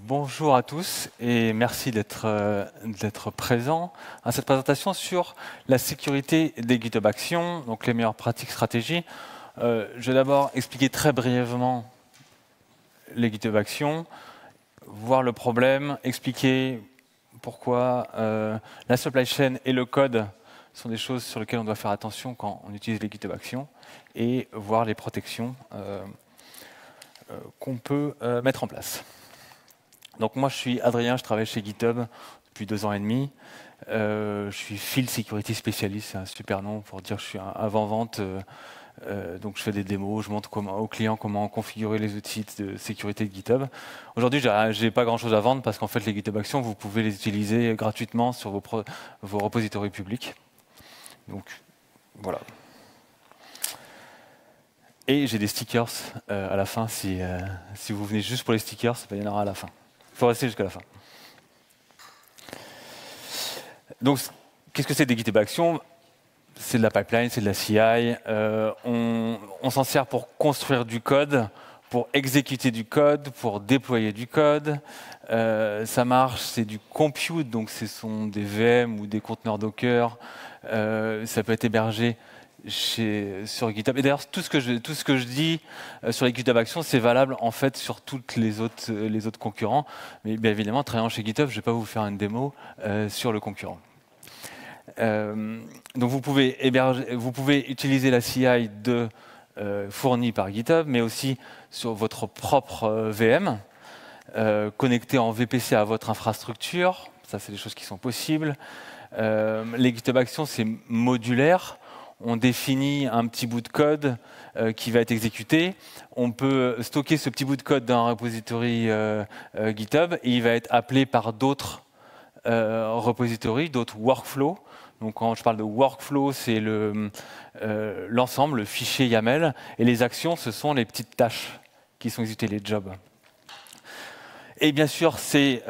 Bonjour à tous et merci d'être présents à cette présentation sur la sécurité des GitHub Actions, donc les meilleures pratiques stratégies. Je vais d'abord expliquer très brièvement les GitHub Actions, voir le problème, expliquer pourquoi la supply chain et le code sont des choses sur lesquelles on doit faire attention quand on utilise les GitHub Actions et voir les protections qu'on peut mettre en place. Donc moi, je suis Adrien, je travaille chez GitHub depuis 2 ans et demi. Je suis Field Security Specialist, c'est un super nom pour dire que je suis un avant-vente. Donc je fais des démos, je montre aux clients comment configurer les outils de sécurité de GitHub. Aujourd'hui, je n'ai pas grand-chose à vendre parce qu'en fait, les GitHub Actions, vous pouvez les utiliser gratuitement sur vos repositories publics. Donc voilà. Et j'ai des stickers à la fin. Si vous venez juste pour les stickers, il y en aura à la fin. Il faut rester jusqu'à la fin. Donc, qu'est-ce que c'est des GitHub Actions? C'est de la pipeline, c'est de la CI. On s'en sert pour construire du code, pour exécuter du code, pour déployer du code. Ça marche, c'est du compute, donc ce sont des VM ou des conteneurs Docker. Ça peut être hébergé sur GitHub. Et d'ailleurs, tout ce que je dis sur les GitHub Actions, c'est valable en fait sur toutes les autres concurrents. Mais bien évidemment, travaillant chez GitHub, je ne vais pas vous faire une démo sur le concurrent. Donc vous pouvez utiliser la CI fournie par GitHub, mais aussi sur votre propre VM, connecté en VPC à votre infrastructure. Ça, c'est des choses qui sont possibles. Les GitHub Actions, c'est modulaire. On définit un petit bout de code qui va être exécuté. On peut stocker ce petit bout de code dans un repository GitHub et il va être appelé par d'autres repositories, d'autres workflows. Donc quand je parle de workflow, c'est l'ensemble, le fichier YAML. Et les actions, ce sont les petites tâches qui sont exécutées, les jobs. Et bien sûr, c'est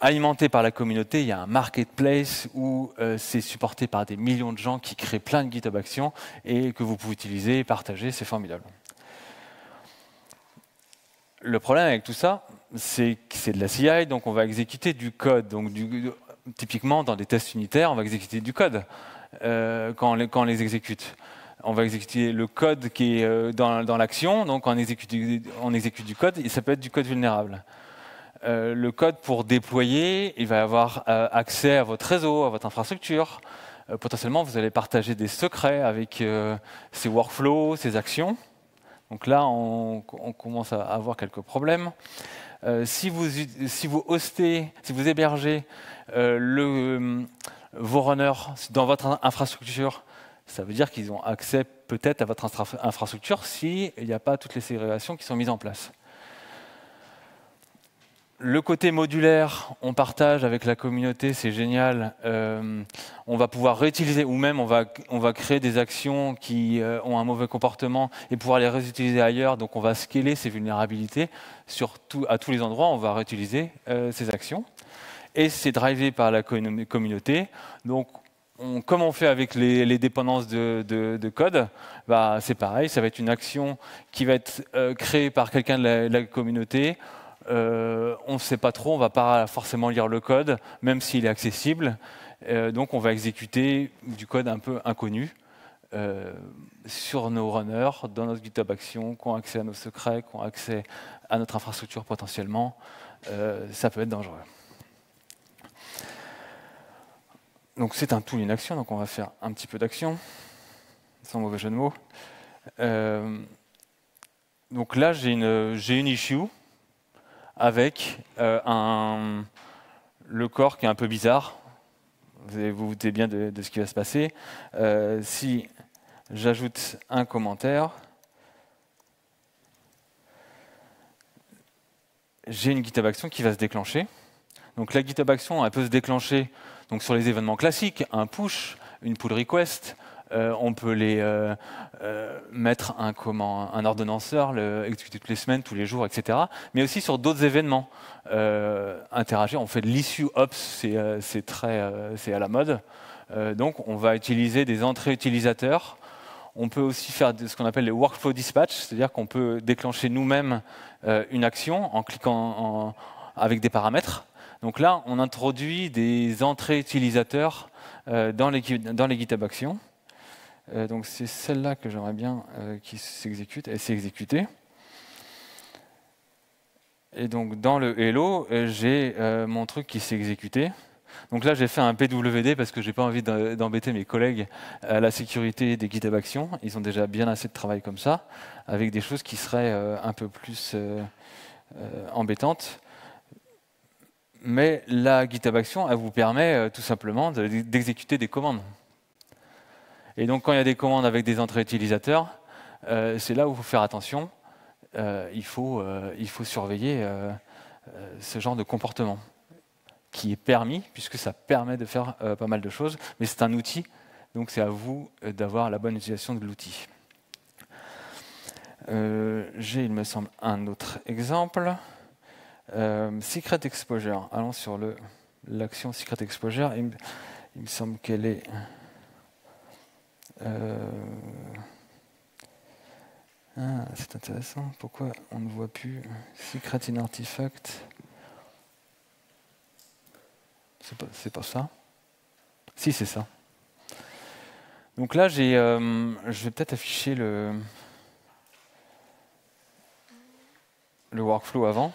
alimenté par la communauté. Il y a un marketplace où c'est supporté par des millions de gens qui créent plein de GitHub Actions et que vous pouvez utiliser et partager. C'est formidable. Le problème avec tout ça, c'est que c'est de la CI, donc on va exécuter du code. Donc typiquement, dans des tests unitaires, on va exécuter du code quand on les exécute. On va exécuter le code qui est dans l'action, donc on exécute du code, et ça peut être du code vulnérable. Le code pour déployer, il va avoir accès à votre réseau, à votre infrastructure. Potentiellement, vous allez partager des secrets avec ces workflows, ces actions. Donc là, on commence à avoir quelques problèmes. Si vous hébergez vos runners dans votre infrastructure, ça veut dire qu'ils ont accès peut-être à votre infrastructure s'il n'y a pas toutes les ségrégations qui sont mises en place. Le côté modulaire, on partage avec la communauté, c'est génial. On va pouvoir réutiliser, ou même on va créer des actions qui ont un mauvais comportement et pouvoir les réutiliser ailleurs. Donc on va scaler ces vulnérabilités à tous les endroits. On va réutiliser ces actions. Et c'est drivé par la communauté. Donc comme on fait avec les dépendances de code, bah, c'est pareil. Ça va être une action qui va être créée par quelqu'un de la communauté. On ne sait pas trop, on ne va pas forcément lire le code, même s'il est accessible. Donc on va exécuter du code un peu inconnu sur nos runners, dans notre GitHub Action, qui ont accès à nos secrets, qui ont accès à notre infrastructure potentiellement. Ça peut être dangereux. Donc c'est un tool in action, donc on va faire un petit peu d'action, sans mauvais jeu de mots. Donc là j'ai une issue avec le corps qui est un peu bizarre. Vous vous doutez bien de ce qui va se passer. Si j'ajoute un commentaire, j'ai une GitHub Action qui va se déclencher. Donc la GitHub Action, elle peut se déclencher donc, sur les événements classiques, un push, une pull request. On peut mettre un ordonnanceur, exécuter toutes les semaines, tous les jours, etc. Mais aussi sur d'autres événements. Interagir, on fait de l'issue ops, c'est à la mode. Donc on va utiliser des entrées utilisateurs. On peut aussi faire ce qu'on appelle les workflow dispatch, c'est-à-dire qu'on peut déclencher nous-mêmes une action en cliquant avec des paramètres. Donc là, on introduit des entrées utilisateurs dans les GitHub Actions. Donc c'est celle-là que j'aimerais bien qui s'exécute. Elle s'est exécutée. Et donc dans le Hello, j'ai mon truc qui s'est exécuté. Donc là, j'ai fait un PWD parce que je n'ai pas envie d'embêter mes collègues à la sécurité des GitHub Actions. Ils ont déjà bien assez de travail comme ça, avec des choses qui seraient un peu plus embêtantes. Mais la GitHub Action, elle vous permet tout simplement d'exécuter des commandes. Et donc quand il y a des commandes avec des entrées utilisateurs, c'est là où il faut faire attention. Il faut surveiller ce genre de comportement qui est permis, puisque ça permet de faire pas mal de choses, mais c'est un outil, donc c'est à vous d'avoir la bonne utilisation de l'outil. J'ai, il me semble, un autre exemple. Secret Exposure. Allons sur l'action Secret Exposure. Il me semble qu'elle est... c'est intéressant. Pourquoi on ne voit plus Secret in Artifact? C'est pas ça. Si, c'est ça. Donc là, je vais peut-être afficher le workflow avant.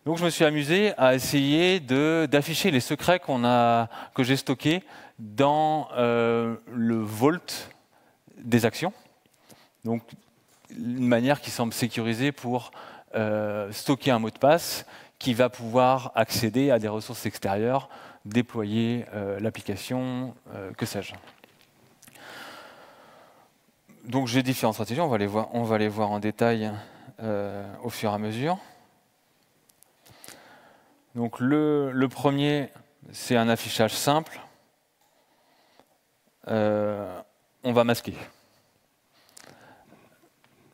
Donc je me suis amusé à essayer d'afficher les secrets que j'ai stockés dans le vault des actions. Donc une manière qui semble sécurisée pour stocker un mot de passe qui va pouvoir accéder à des ressources extérieures, déployer l'application, que sais-je. Donc j'ai différentes stratégies, on va les voir en détail au fur et à mesure. Donc le premier, c'est un affichage simple. On va masquer.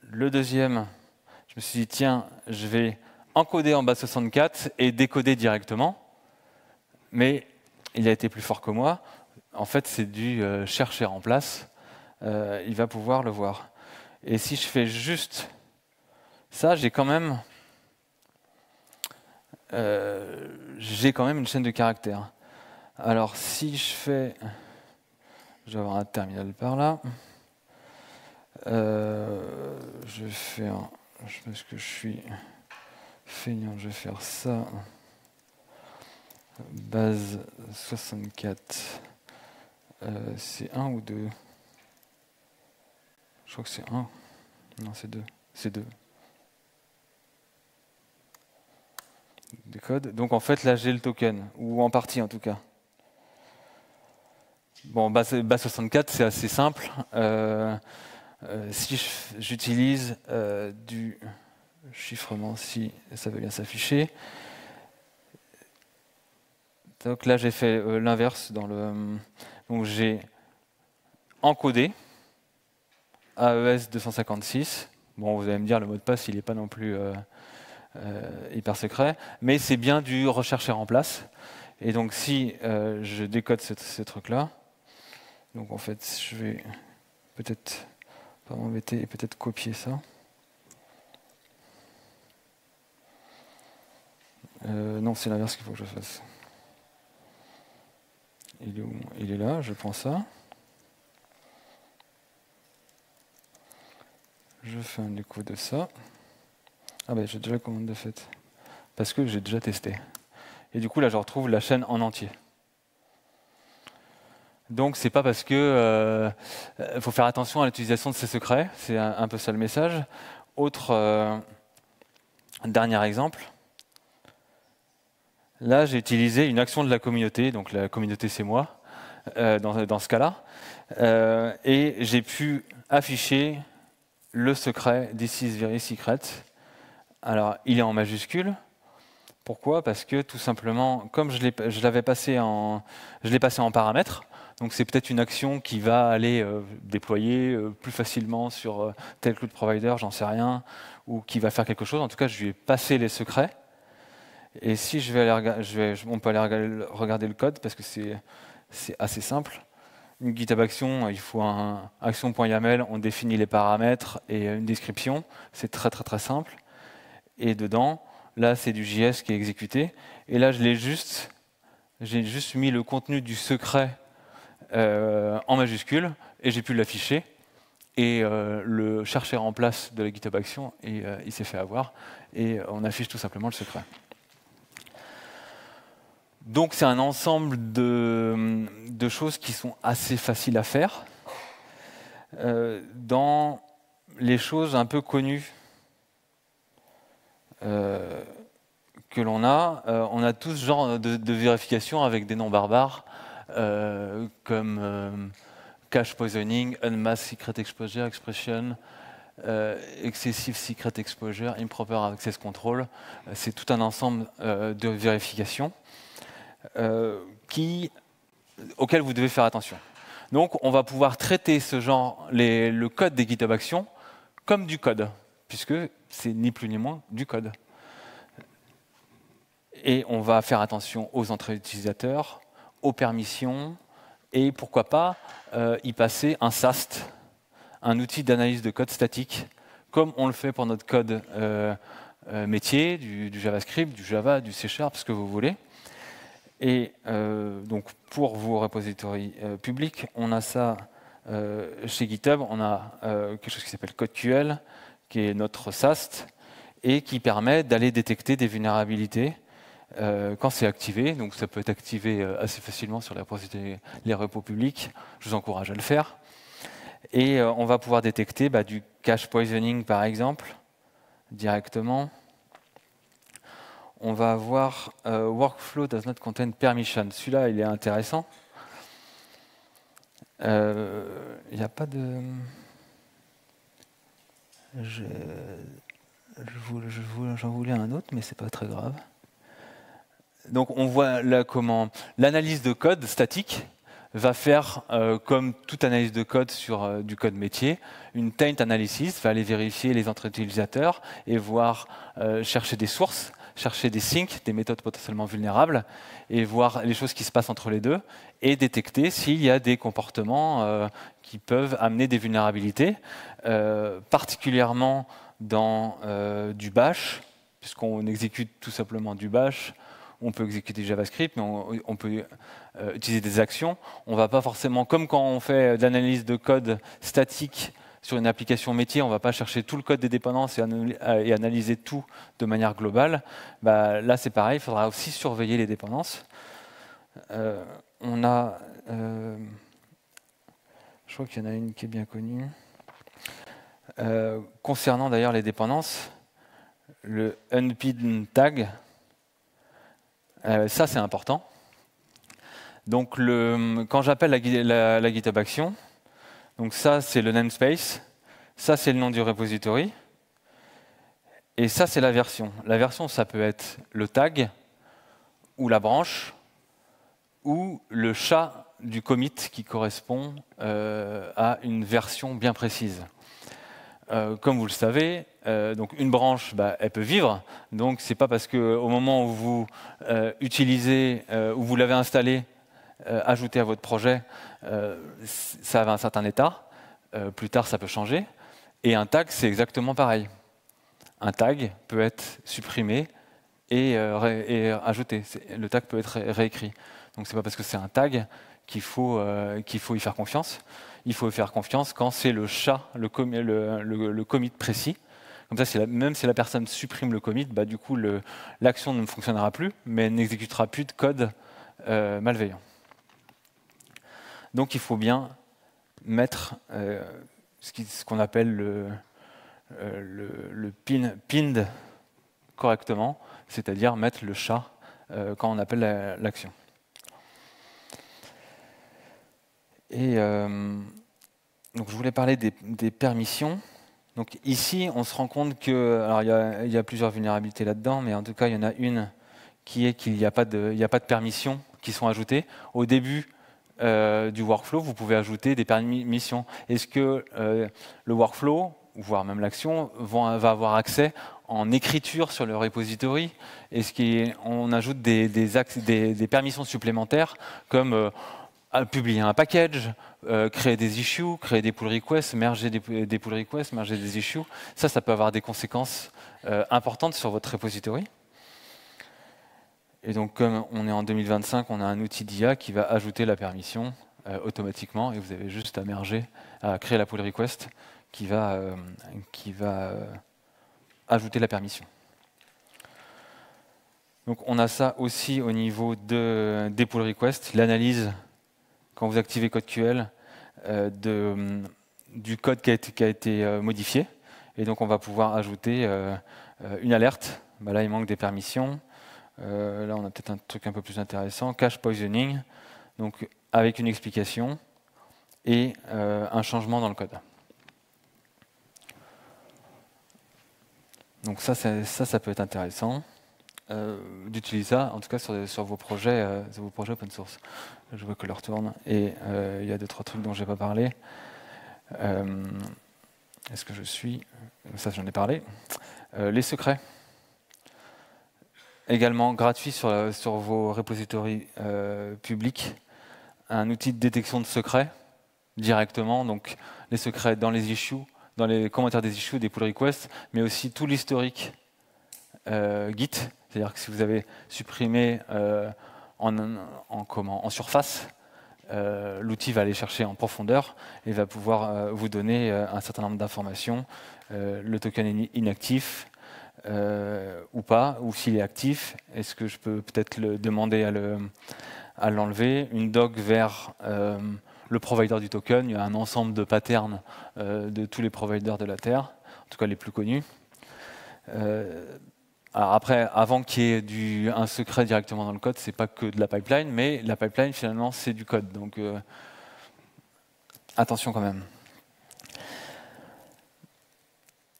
Le deuxième, je me suis dit, tiens, je vais encoder en base 64 et décoder directement. Mais il a été plus fort que moi. En fait, c'est du chercher en place. Il va pouvoir le voir. Et si je fais juste ça, j'ai quand même une chaîne de caractères. Alors, si je fais... Je vais avoir un terminal par là. Je vais faire... Parce que je suis feignant, je vais faire ça. Base 64. C'est 1 ou 2? Je crois que c'est 1. Non, c'est 2. C'est 2. Décode. Donc en fait, là, j'ai le token, ou en partie en tout cas. Bon, base 64, c'est assez simple. Si j'utilise du chiffrement, si ça veut bien s'afficher. Donc là, j'ai fait l'inverse. Donc j'ai encodé AES 256. Bon, vous allez me dire, le mot de passe, il n'est pas non plus hyper secret, mais c'est bien du recherche et remplace. Et donc si je décode ce truc-là, donc en fait, je vais peut-être pas m'embêter et peut-être copier ça. Non, c'est l'inverse qu'il faut que je fasse. Il est où? Il est là, je prends ça. Je fais un écho de ça. Ah ben j'ai déjà la commande de fait. Parce que j'ai déjà testé. Et du coup là je retrouve la chaîne en entier. Donc c'est pas parce que faut faire attention à l'utilisation de ces secrets, c'est un peu ça le message. Autre dernier exemple. Là j'ai utilisé une action de la communauté, donc la communauté c'est moi, dans ce cas-là. Et j'ai pu afficher le secret This is very secret. Alors, il est en majuscule. Pourquoi? Parce que tout simplement, comme je l'ai passé en paramètre, donc c'est peut-être une action qui va aller déployer plus facilement sur tel cloud provider, j'en sais rien, ou qui va faire quelque chose. En tout cas, je lui ai passé les secrets. Et si je vais aller on peut aller regarder le code parce que c'est assez simple. Une GitHub Action, il faut un action.yaml, on définit les paramètres et une description. C'est très très très simple. Et dedans, là c'est du JS qui est exécuté. Et là j'ai juste mis le contenu du secret en majuscule et j'ai pu l'afficher. Et le chercheur en place de la GitHub Action, et il s'est fait avoir. Et on affiche tout simplement le secret. Donc c'est un ensemble de choses qui sont assez faciles à faire. Dans les choses un peu connues que l'on a tout ce genre de vérification avec des noms barbares comme cache poisoning, unmasked secret exposure, expression, excessive secret exposure, improper access control. C'est tout un ensemble de vérifications auxquelles vous devez faire attention. Donc on va pouvoir traiter ce genre, le code des GitHub Actions comme du code, puisque c'est ni plus ni moins du code. Et on va faire attention aux entrées utilisateurs, aux permissions, et pourquoi pas y passer un SAST, un outil d'analyse de code statique, comme on le fait pour notre code métier, du JavaScript, du Java, du C#, ce que vous voulez. Et donc pour vos repositories publics, on a ça chez GitHub, on a quelque chose qui s'appelle CodeQL, qui est notre SAST, et qui permet d'aller détecter des vulnérabilités quand c'est activé. Donc ça peut être activé assez facilement sur les repos publics. Je vous encourage à le faire. Et on va pouvoir détecter du cache poisoning, par exemple, directement. On va avoir Workflow does not contain permission. Celui-là, il est intéressant. Il n'y a pas de... J'en voulais un autre, mais c'est pas très grave. Donc on voit là comment l'analyse de code statique va faire, comme toute analyse de code sur du code métier, une taint analysis, va aller vérifier les entrées utilisateurs et voir chercher des sources, chercher des sinks, des méthodes potentiellement vulnérables, et voir les choses qui se passent entre les deux, et détecter s'il y a des comportements qui peuvent amener des vulnérabilités, particulièrement dans du bash, puisqu'on exécute tout simplement du bash. On peut exécuter JavaScript, mais on peut utiliser des actions. On ne va pas forcément, comme quand on fait de l'analyse de code statique sur une application métier, on ne va pas chercher tout le code des dépendances et analyser tout de manière globale. Là, c'est pareil, il faudra aussi surveiller les dépendances. On a, je crois qu'il y en a une qui est bien connue. Concernant d'ailleurs les dépendances, le unpin tag, ça c'est important. Donc quand j'appelle la GitHub Action, donc ça c'est le namespace, ça c'est le nom du repository, et ça c'est la version. La version, ça peut être le tag, ou la branche, ou le chat du commit qui correspond à une version bien précise. Comme vous le savez, donc une branche, elle peut vivre. Donc c'est pas parce qu'au moment où vous utilisez, où vous l'avez installé, ajouté à votre projet, ça avait un certain état. Plus tard, ça peut changer. Et un tag, c'est exactement pareil. Un tag peut être supprimé et ajouté. Le tag peut être réécrit. Donc c'est pas parce que c'est un tag qu'il faut y faire confiance. Il faut y faire confiance quand c'est le chat, le commit précis. Comme ça, même si la personne supprime le commit, du coup, l'action ne fonctionnera plus, mais n'exécutera plus de code malveillant. Donc, il faut bien mettre ce qu'on appelle le pinned correctement, c'est-à-dire mettre le chat quand on appelle l'action. Et donc je voulais parler des permissions. Donc ici, on se rend compte que, alors il y a plusieurs vulnérabilités là-dedans, mais en tout cas, il y en a une qui est qu'il n'y a pas de permissions qui sont ajoutées. Au début du workflow, vous pouvez ajouter des permissions. Est-ce que le workflow, voire même l'action, va avoir accès en écriture sur le repository? Est-ce qu'on ajoute des permissions supplémentaires comme publier un package, créer des issues, créer des pull requests, merger des pull requests, merger des issues. Ça peut avoir des conséquences importantes sur votre repository. Et donc, comme on est en 2025, on a un outil d'IA qui va ajouter la permission automatiquement, et vous avez juste à merger, à créer la pull request qui va ajouter la permission. Donc, on a ça aussi au niveau des pull requests, l'analyse quand vous activez CodeQL du code qui a été modifié. Et donc, on va pouvoir ajouter une alerte. Bah là, il manque des permissions. Là, on a peut-être un truc un peu plus intéressant. Cache poisoning, donc avec une explication et un changement dans le code. Donc ça peut être intéressant d'utiliser ça, en tout cas sur vos projets open source. Je vois que l'heure tourne et il y a 2-3 trucs dont je n'ai pas parlé. Est-ce que je suis... Ça, j'en ai parlé. Les secrets. Également gratuit sur vos repositories publics. Un outil de détection de secrets directement, donc les secrets dans les issues, dans les commentaires des issues, des pull requests, mais aussi tout l'historique Git. C'est-à-dire que si vous avez supprimé en surface, l'outil va aller chercher en profondeur et va pouvoir vous donner un certain nombre d'informations. Le token est inactif ou pas, ou s'il est actif, est-ce que je peux peut-être le demander à l'enlever. Une doc vers le provider du token. Il y a un ensemble de patterns de tous les providers de la Terre, en tout cas les plus connus. Alors après, avant qu'il y ait un secret directement dans le code, c'est pas que de la pipeline, mais la pipeline finalement c'est du code. Donc attention quand même.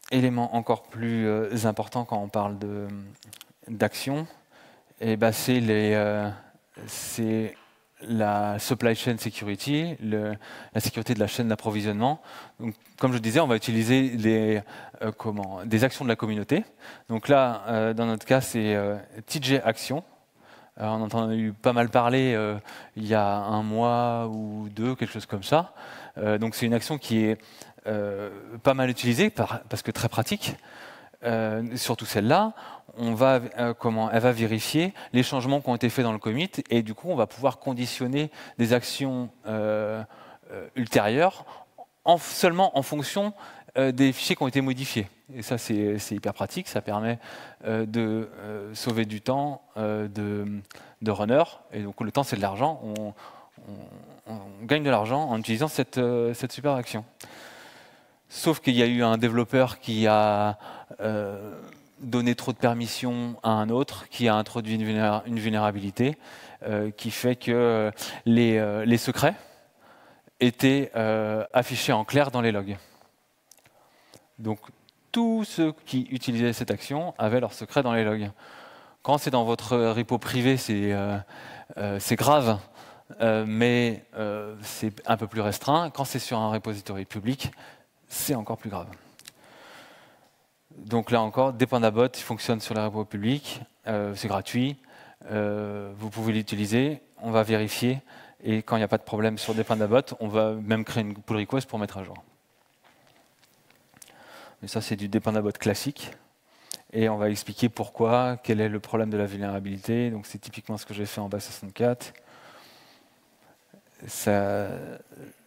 Élément encore plus important quand on parle d'action, c'est la supply chain security, la sécurité de la chaîne d'approvisionnement. Donc, comme je disais, on va utiliser des actions de la communauté. Donc là, dans notre cas, c'est TJ Action. Alors, on en a eu pas mal parlé il y a un mois ou deux, quelque chose comme ça. Donc c'est une action qui est pas mal utilisée parce que très pratique. Surtout celle-là, elle va vérifier les changements qui ont été faits dans le commit et du coup on va pouvoir conditionner des actions ultérieures seulement en fonction des fichiers qui ont été modifiés. Et ça c'est hyper pratique, ça permet de sauver du temps de runner, et donc le temps c'est de l'argent, on gagne de l'argent en utilisant cette super action. Sauf qu'il y a eu un développeur qui a donné trop de permissions à un autre, qui a introduit une vulnérabilité, qui fait que les secrets étaient affichés en clair dans les logs. Donc tous ceux qui utilisaient cette action avaient leurs secrets dans les logs. Quand c'est dans votre repo privé, c'est grave, mais c'est un peu plus restreint. Quand c'est sur un repository public, c'est encore plus grave. Donc là encore, Dependabot fonctionne sur les repos publics, c'est gratuit, vous pouvez l'utiliser, on va vérifier, et quand il n'y a pas de problème sur Dependabot, on va même créer une pull request pour mettre à jour. Mais ça, c'est du Dependabot classique, et on va expliquer pourquoi, quel est le problème de la vulnérabilité. Donc c'est typiquement ce que j'ai fait en base64.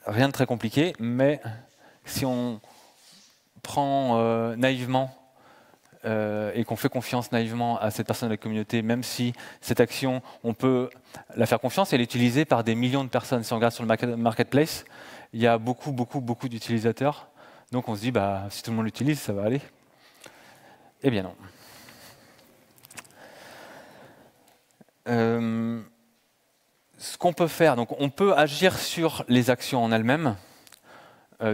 Rien de très compliqué, mais si on prend naïvement et qu'on fait confiance naïvement à cette personne de la communauté, même si cette action, on peut la faire confiance, elle est utilisée par des millions de personnes. Si on regarde sur le marketplace, il y a beaucoup d'utilisateurs. Donc on se dit, si tout le monde l'utilise, ça va aller. Eh bien non. Ce qu'on peut faire, donc on peut agir sur les actions en elles-mêmes,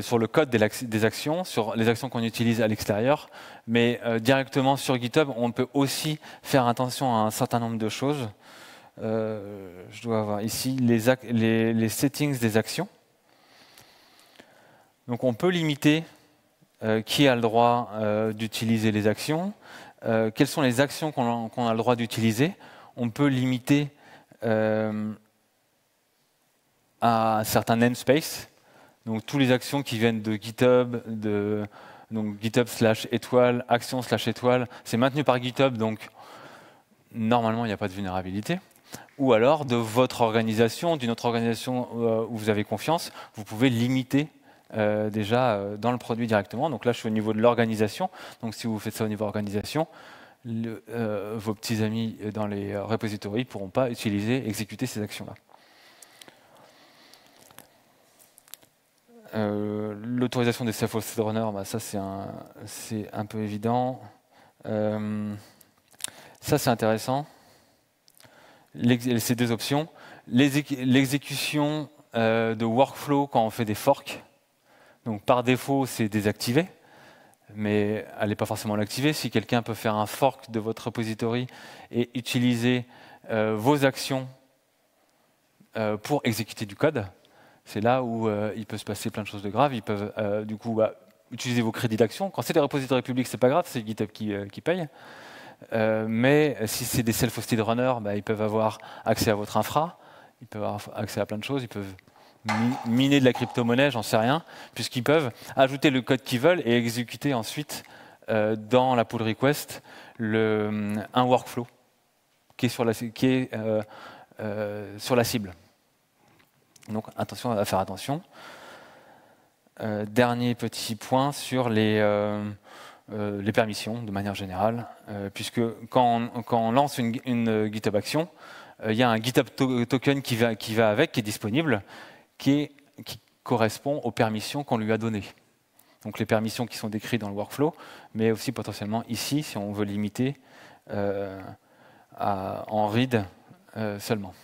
sur le code des actions, sur les actions qu'on utilise à l'extérieur, mais directement sur GitHub, on peut aussi faire attention à un certain nombre de choses. Je dois avoir ici les settings des actions. Donc on peut limiter qui a le droit d'utiliser les actions, quelles sont les actions qu'on a le droit d'utiliser. On peut limiter à à un certain namespace. Donc, toutes les actions qui viennent de GitHub, donc GitHub/étoile, action/étoile, c'est maintenu par GitHub, donc normalement, il n'y a pas de vulnérabilité. Ou alors, de votre organisation, d'une autre organisation où vous avez confiance, vous pouvez limiter déjà dans le produit directement. Donc là, je suis au niveau de l'organisation. Donc si vous faites ça au niveau organisation, vos petits amis dans les repositories ne pourront pas exécuter ces actions-là. L'autorisation des self-hosted runners, bah, ça c'est un peu évident. Ça c'est intéressant. Ces deux options. L'exécution de workflow quand on fait des forks. Donc par défaut, c'est désactivé, mais allez pas forcément l'activer. Si quelqu'un peut faire un fork de votre repository et utiliser vos actions pour exécuter du code, c'est là où il peut se passer plein de choses de graves. Ils peuvent du coup utiliser vos crédits d'action. Quand c'est des repositories publics, c'est pas grave, c'est GitHub qui paye. Mais si c'est des self-hosted runners, ils peuvent avoir accès à votre infra, ils peuvent avoir accès à plein de choses, ils peuvent miner de la crypto-monnaie, j'en sais rien, puisqu'ils peuvent ajouter le code qu'ils veulent et exécuter ensuite dans la pull request un workflow qui est sur la cible. Donc attention à faire attention. Dernier petit point sur les permissions de manière générale, puisque quand on lance une GitHub Action, il y a un GitHub token qui va avec, qui est disponible, qui correspond aux permissions qu'on lui a données. Donc les permissions qui sont décrites dans le workflow, mais aussi potentiellement ici, si on veut limiter en read seulement.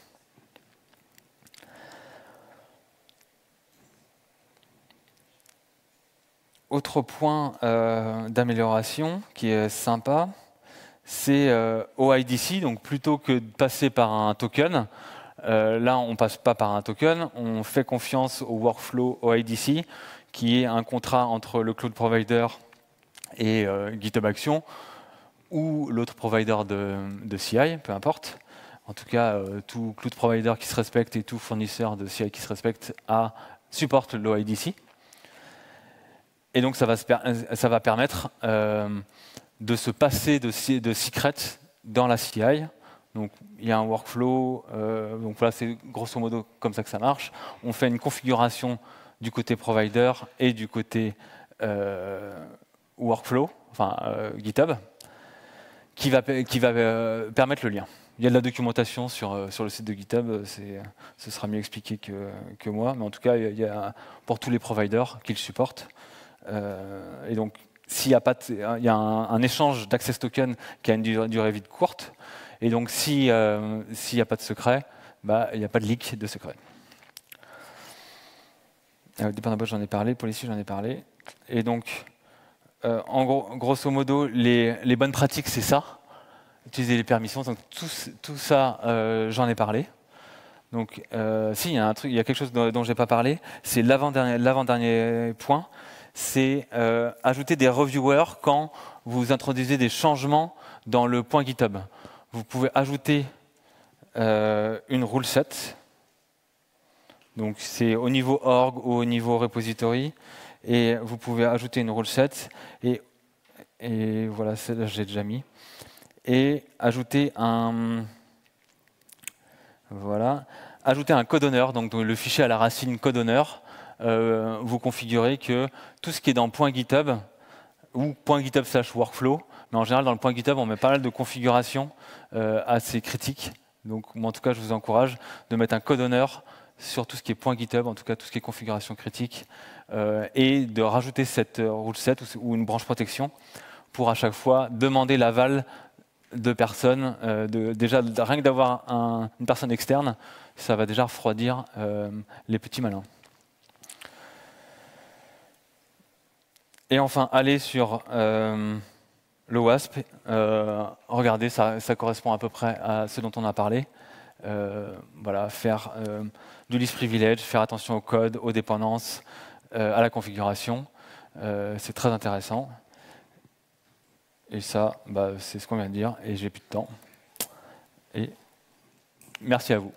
Autre point d'amélioration qui est sympa, c'est OIDC. Donc plutôt que de passer par un token, là on ne passe pas par un token, on fait confiance au workflow OIDC, qui est un contrat entre le cloud provider et GitHub Action, ou l'autre provider de CI, peu importe. En tout cas, tout cloud provider qui se respecte et tout fournisseur de CI qui se respecte supporte l'OIDC. Et donc ça va permettre de se passer de secret dans la CI. Donc il y a un workflow, donc voilà, c'est grosso modo comme ça que ça marche. On fait une configuration du côté provider et du côté workflow, enfin GitHub, qui va permettre le lien. Il y a de la documentation sur le site de GitHub, ce sera mieux expliqué que moi, mais en tout cas, il y a pour tous les providers qui le supportent. Et donc, il y a un échange d'access token qui a une durée vie courte, et donc s'il n'y a pas de secret, il n'y a pas de leak de secret. Dépendant j'en ai parlé, policy j'en ai parlé, et donc en grosso modo les bonnes pratiques c'est ça, utiliser les permissions, donc tout ça j'en ai parlé. Donc il y a quelque chose dont je n'ai pas parlé, c'est l'avant-dernier point. C'est ajouter des reviewers quand vous introduisez des changements dans le point GitHub. Vous pouvez ajouter une rule set. Donc c'est au niveau org ou au niveau repository. Et vous pouvez ajouter une rule set. Et voilà, celle-là j'ai déjà mis. Et ajouter ajouter un code owner, donc le fichier à la racine code owner. Vous configurez que tout ce qui est dans .github ou .github/workflow, mais en général dans le .github on met pas mal de configurations assez critiques. Donc moi, en tout cas je vous encourage de mettre un code owner sur tout ce qui est .github, en tout cas tout ce qui est configuration critique, et de rajouter cette rule set ou une branche protection pour à chaque fois demander l'aval de personnes. Déjà rien que d'avoir une personne externe, ça va déjà refroidir les petits malins. Et enfin, aller sur l'OWASP, regardez, ça correspond à peu près à ce dont on a parlé. Voilà, faire du least privilege, faire attention au code, aux dépendances, à la configuration. C'est très intéressant. Et ça, c'est ce qu'on vient de dire, et j'ai plus de temps. Et merci à vous.